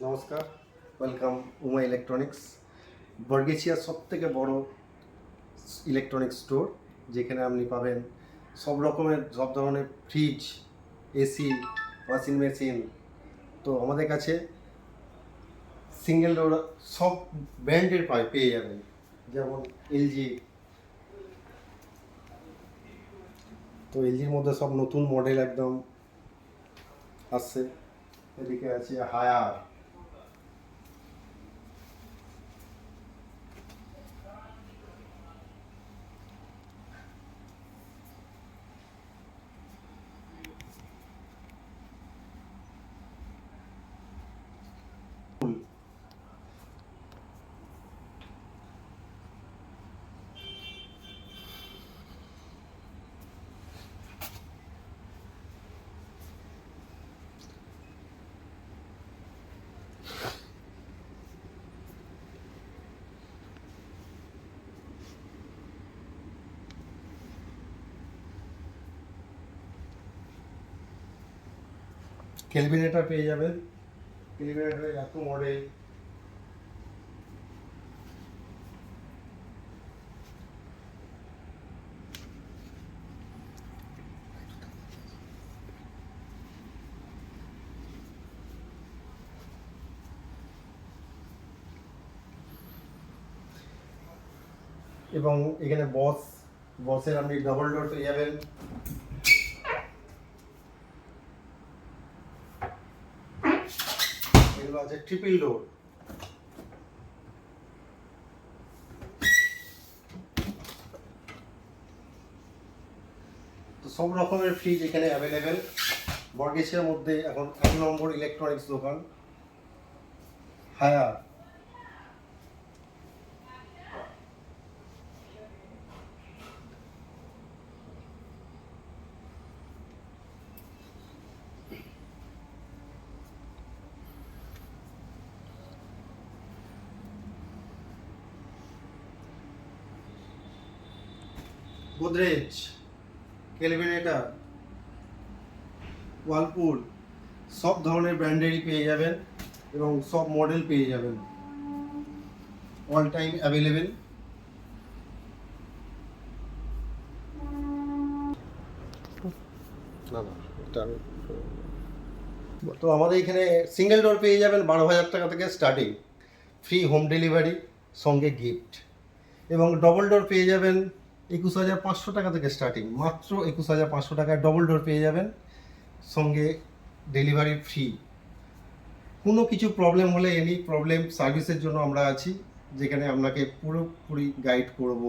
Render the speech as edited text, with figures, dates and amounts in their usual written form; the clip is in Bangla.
নমস্কার, ওয়েলকাম উমা ইলেকট্রনিক্স, বর্গেছিয়ার সবথেকে বড় ইলেকট্রনিক্স স্টোর, যেখানে আপনি পাবেন সব ধরনের ফ্রিজ, এসি, ওয়াশিং মেশিন। তো আমাদের কাছে সিঙ্গেল ডোর সব ব্র্যান্ডের পেয়ে যাবেন, যেমন এলজি। তো এলজির মধ্যে সব নতুন মডেল একদম আসছে। এদিকে আছে হায়ার, ক্যালভিনেটর পেয়ে যাবেন। ক্যালভিনেটরের এত মডেল, এবং এখানে বসের আপনি ডাবল ডোর পেয়ে যাবেন। এগুলো আছে ট্রিপল ডোর। তো সব রকমের ফ্রিজ এখানে অ্যাভেলেবেল। বর্গেছিয়ার মধ্যে এখন 1 নম্বর ইলেকট্রনিক্স দোকান হায়ার। গোদরেজ, ক্যালভিনেটর, ওয়ালপুল, সব ধরনের ব্র্যান্ডেরই পেয়ে যাবেন এবং সব মডেল পেয়ে যাবেন, অল টাইম অ্যাভেলেবেল। তো আমাদের এখানে সিঙ্গেল ডোর পেয়ে যাবেন 12,000 টাকা থেকে স্টার্টিং, ফ্রি হোম ডেলিভারি সঙ্গে গিফট। এবং ডবল ডোর পেয়ে যাবেন 21,500 টাকা থেকে স্টার্টিং, মাত্র 21,500 টাকায় ডবল ডোর পেয়ে যাবেন, সঙ্গে ডেলিভারি ফ্রি। কোনো কিছু প্রবলেম হলে এনি প্রবলেম সার্ভিসের জন্য আমরা আছি, যেখানে আপনাকে পুরোপুরি গাইড করব।